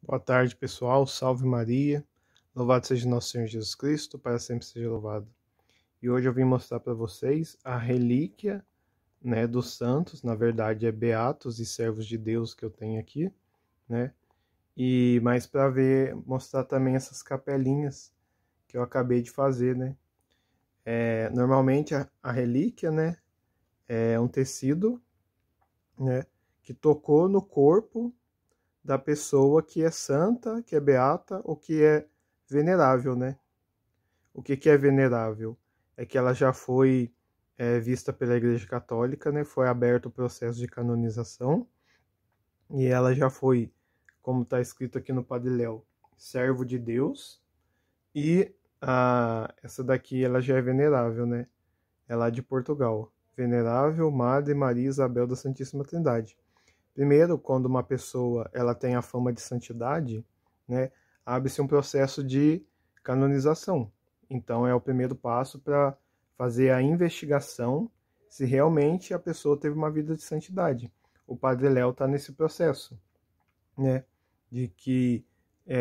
Boa tarde, pessoal. Salve Maria. Louvado seja nosso Senhor Jesus Cristo, para sempre seja louvado. E hoje eu vim mostrar para vocês a relíquia, né, dos santos, na verdade é beatos e servos de Deus que eu tenho aqui, né? E mais para mostrar também essas capelinhas que eu acabei de fazer, né? Normalmente a relíquia, né, é um tecido, né, que tocou no corpo da pessoa que é santa, que é beata ou que é venerável, né? O que é venerável? É que ela já foi vista pela Igreja Católica, né? Foi aberto o processo de canonização e ela já foi, como está escrito aqui no Padre Léo, servo de Deus. E essa daqui ela já é venerável, né? Ela é de Portugal. Venerável Madre Maria Isabel da Santíssima Trindade. Primeiro, quando uma pessoa ela tem a fama de santidade, né, abre-se um processo de canonização. Então é o primeiro passo para fazer a investigação se realmente a pessoa teve uma vida de santidade. O Padre Léo está nesse processo, né, de que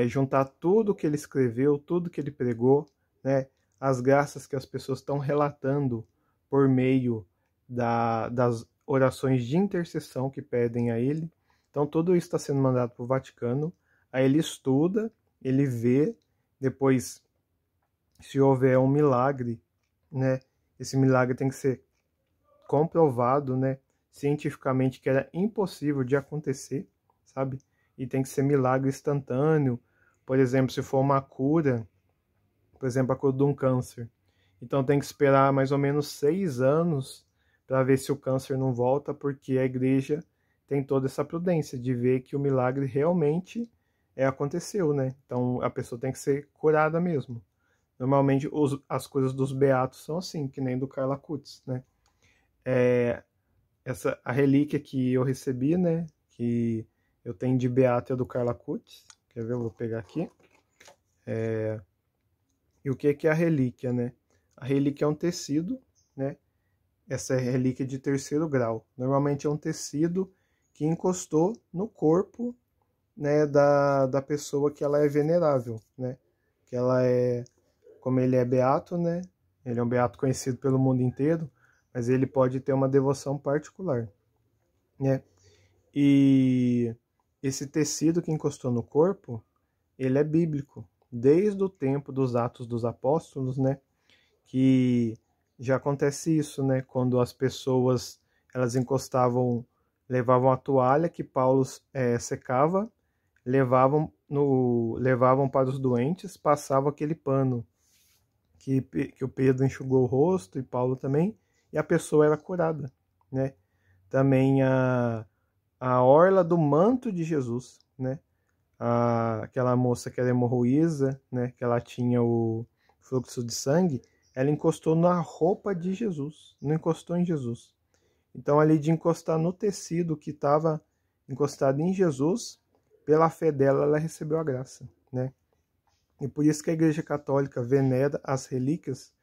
juntar tudo que ele escreveu, tudo que ele pregou, né, as graças que as pessoas estão relatando por meio das orações de intercessão que pedem a ele. Então tudo isso está sendo mandado para o Vaticano, aí ele estuda, ele vê, depois se houver um milagre, né, esse milagre tem que ser comprovado, né, cientificamente que era impossível de acontecer, sabe? E tem que ser milagre instantâneo. Por exemplo, se for uma cura, por exemplo, a cura de um câncer. Então tem que esperar mais ou menos 6 anos para ver se o câncer não volta, porque a igreja tem toda essa prudência de ver que o milagre realmente aconteceu, né? Então a pessoa tem que ser curada mesmo. Normalmente as coisas dos beatos são assim, que nem do Carla Cutts, né? A relíquia que eu recebi, né? Que eu tenho de beato é do Carla Cutts. Quer ver? Eu vou pegar aqui. E o que é a relíquia, né? A relíquia é um tecido, né? Essa é relíquia de terceiro grau. Normalmente é um tecido que encostou no corpo, né, da pessoa que ela é venerável, né? Que ela é, como ele é beato, né? Ele é um beato conhecido pelo mundo inteiro, mas ele pode ter uma devoção particular, né? E esse tecido que encostou no corpo, ele é bíblico, desde o tempo dos Atos dos Apóstolos, né? Que já acontece isso, né? Quando as pessoas elas encostavam, levavam a toalha que Paulo secava, levavam para os doentes, passavam aquele pano que o Pedro enxugou o rosto e Paulo também, e a pessoa era curada, né? Também a orla do manto de Jesus, né? Aquela moça que era hemorroísa, né? Que ela tinha o fluxo de sangue, ela encostou na roupa de Jesus, não encostou em Jesus. Então, ali de encostar no tecido que estava encostado em Jesus, pela fé dela, ela recebeu a graça, né? E por isso que a Igreja Católica venera as relíquias,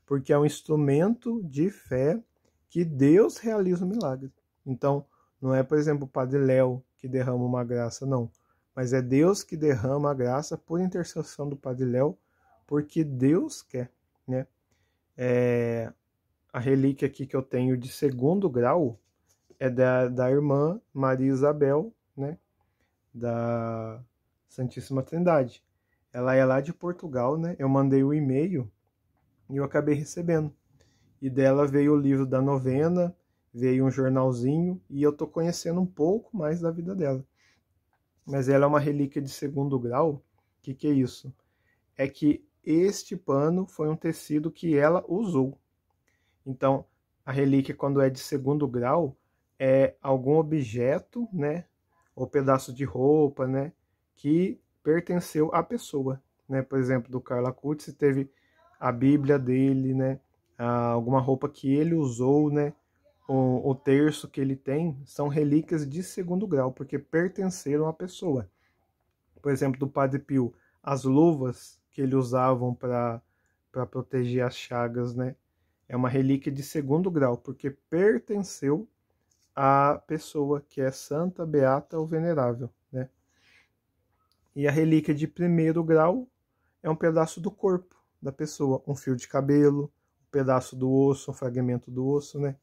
porque é um instrumento de fé que Deus realiza o milagre. Então, não é, por exemplo, o Padre Léo que derrama uma graça, não. Mas é Deus que derrama a graça por intercessão do Padre Léo, porque Deus quer, né? A relíquia aqui que eu tenho de segundo grau é da irmã Maria Isabel, né? Da Santíssima Trindade. Ela é lá de Portugal, né? Eu mandei o e-mail e eu acabei recebendo. E dela veio o livro da novena, veio um jornalzinho e eu tô conhecendo um pouco mais da vida dela. Mas ela é uma relíquia de segundo grau. O que é isso? É que este pano foi um tecido que ela usou. Então, a relíquia, quando é de segundo grau, é algum objeto, né, ou pedaço de roupa, né, que pertenceu à pessoa, né? Por exemplo, do Carla Cutts teve a Bíblia dele, né, alguma roupa que ele usou, né, o terço que ele tem, são relíquias de segundo grau, porque pertenceram à pessoa. Por exemplo, do Padre Pio, as luvas que ele usavam para proteger as chagas, né? É uma relíquia de segundo grau, porque pertenceu à pessoa que é santa, beata ou venerável, né? E a relíquia de primeiro grau é um pedaço do corpo da pessoa, um fio de cabelo, um pedaço do osso, um fragmento do osso, né?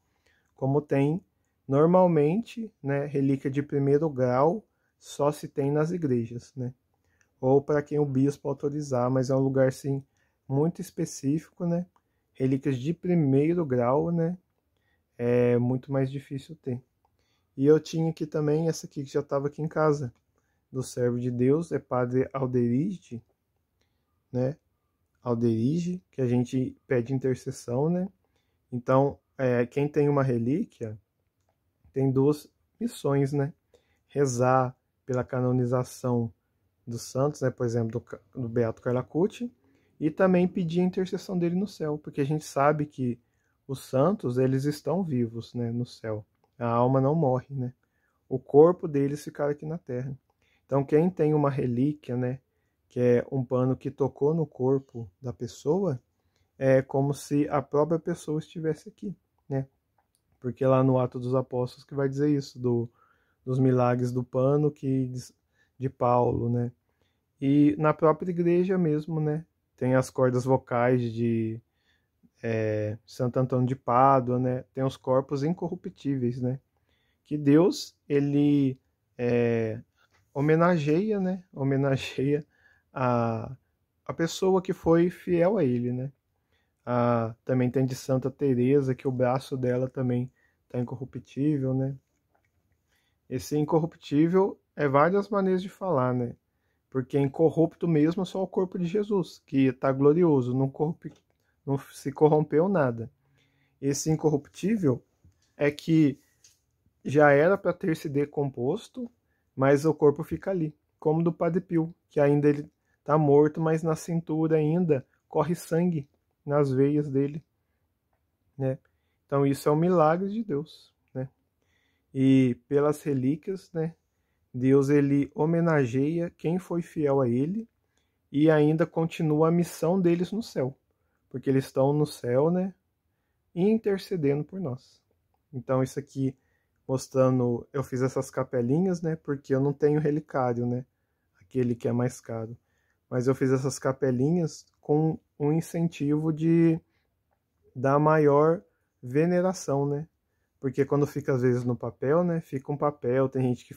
Como tem normalmente, né, relíquia de primeiro grau só se tem nas igrejas, né? Ou para quem o bispo autorizar, mas é um lugar sim muito específico, né? Relíquias de primeiro grau, né? É muito mais difícil ter. E eu tinha aqui também essa aqui que já estava aqui em casa, do servo de Deus, é Padre Alderige, né? Alderige, que a gente pede intercessão, né? Então, quem tem uma relíquia tem duas missões, né? Rezar pela canonização dos santos, né? Por exemplo, do Beato Carlo Acutis, e também pedir a intercessão dele no céu, porque a gente sabe que os santos, eles estão vivos, né, no céu. A alma não morre, né? O corpo deles ficará aqui na terra. Então, quem tem uma relíquia, né, que é um pano que tocou no corpo da pessoa, é como se a própria pessoa estivesse aqui, né? Porque lá no Atos dos Apóstolos que vai dizer isso, dos milagres do pano de Paulo, né? E na própria igreja mesmo, né? Tem as cordas vocais de Santo Antônio de Pádua, né? Tem os corpos incorruptíveis, né? Que Deus, ele homenageia, né? Homenageia a, a pessoa que foi fiel a ele, né? Também tem de Santa Teresa, que o braço dela também está incorruptível, né? Esse incorruptível é várias maneiras de falar, né? Porque incorrupto mesmo é só o corpo de Jesus, que está glorioso, não se corrompeu nada. Esse incorruptível é que já era para ter se decomposto, mas o corpo fica ali, como do Padre Pio, que ainda ele está morto, mas na cintura ainda corre sangue nas veias dele, né? Então isso é um milagre de Deus, né? E pelas relíquias, né? Deus ele homenageia quem foi fiel a ele e ainda continua a missão deles no céu, porque eles estão no céu, né? Intercedendo por nós. Então isso aqui mostrando, eu fiz essas capelinhas, né? Porque eu não tenho relicário, né? Aquele que é mais caro. Mas eu fiz essas capelinhas com um incentivo de dar maior veneração, né? Porque quando fica às vezes no papel, né? Fica um papel, tem gente que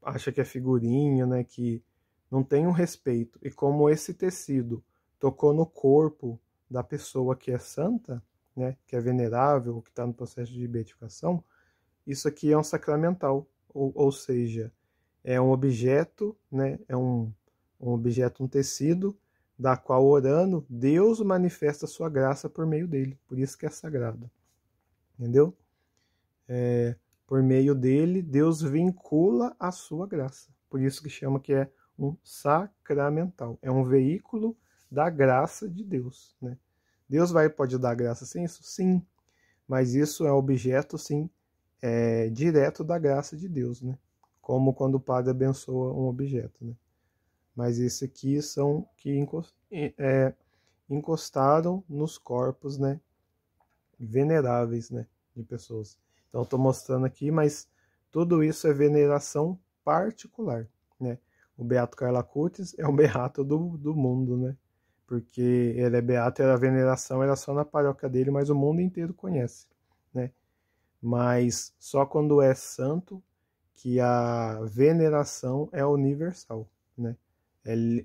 acha que é figurinha, né? Que não tem um respeito. E como esse tecido tocou no corpo da pessoa que é santa, né? Que é venerável, que está no processo de beatificação, isso aqui é um sacramental, ou seja, é um objeto, né? É um objeto, um tecido, da qual orando, Deus manifesta a sua graça por meio dele. Por isso que é sagrado. Entendeu? Por meio dele, Deus vincula a sua graça. Por isso que chama que é um sacramental. É um veículo da graça de Deus, né? Deus pode dar graça sem isso? Sim. Mas isso é objeto, sim, direto da graça de Deus, né? Como quando o padre abençoa um objeto, né? Mas esse aqui são que encostaram nos corpos, né? Veneráveis, né? De pessoas. Então, estou mostrando aqui, mas tudo isso é veneração particular, né? O Beato Carlo Acutis é um beato do mundo, né? Porque ele é beato e a veneração era só na paróquia dele, mas o mundo inteiro conhece, né? Mas só quando é santo que a veneração é universal, né?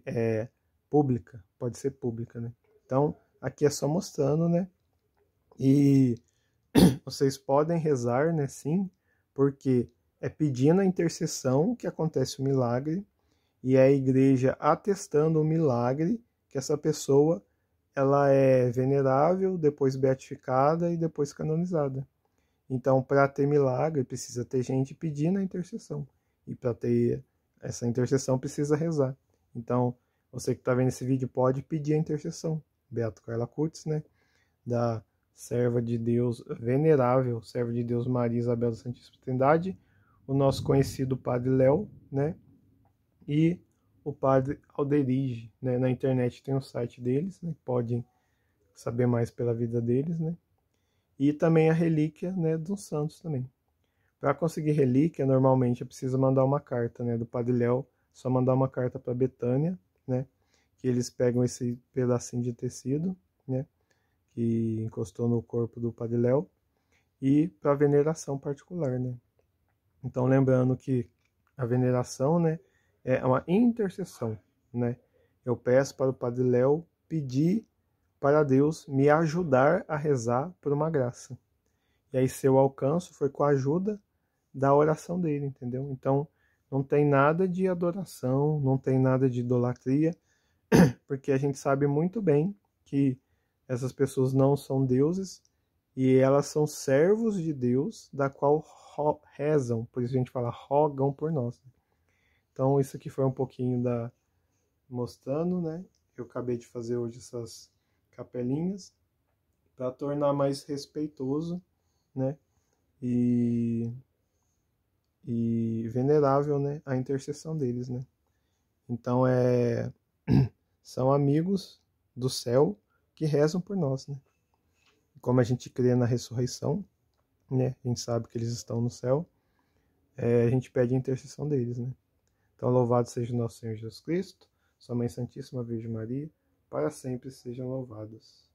É pública, pode ser pública, né? Então, aqui é só mostrando, né? E vocês podem rezar, né? Sim, porque é pedindo a intercessão que acontece o milagre e é a igreja atestando o milagre que essa pessoa ela é venerável, depois beatificada e depois canonizada. Então, para ter milagre, precisa ter gente pedindo a intercessão. E para ter essa intercessão, precisa rezar. Então, você que está vendo esse vídeo pode pedir a intercessão. Beato Carlo Acutis, né? Da serva de Deus venerável, serva de Deus Maria Isabel da Santíssima Trindade, o nosso conhecido Padre Léo, né? E o Padre Alderige, né? Na internet tem o site deles, né? Podem saber mais pela vida deles, né? E também a relíquia, né, dos santos também. Para conseguir relíquia, normalmente é preciso mandar uma carta, né, do Padre Léo só mandar uma carta para Betânia, né? Que eles pegam esse pedacinho de tecido, né? Que encostou no corpo do Padre Léo, e para veneração particular, né? Então, lembrando que a veneração, né, é uma intercessão, né? Eu peço para o Padre Léo pedir para Deus me ajudar a rezar por uma graça. E aí, se eu alcanço, foi com a ajuda da oração dele, entendeu? Então, não tem nada de adoração, não tem nada de idolatria, porque a gente sabe muito bem que essas pessoas não são deuses e elas são servos de Deus, da qual rezam, por isso a gente fala rogam por nós. Então, isso aqui foi um pouquinho da mostrando, né? Eu acabei de fazer hoje essas capelinhas para tornar mais respeitoso, né? E venerável, né, a intercessão deles, né? Então são amigos do céu que rezam por nós, né? Como a gente crê na ressurreição, né? A gente sabe que eles estão no céu, a gente pede a intercessão deles, né? Então louvado seja o nosso Senhor Jesus Cristo, sua Mãe Santíssima Virgem Maria, para sempre sejam louvados.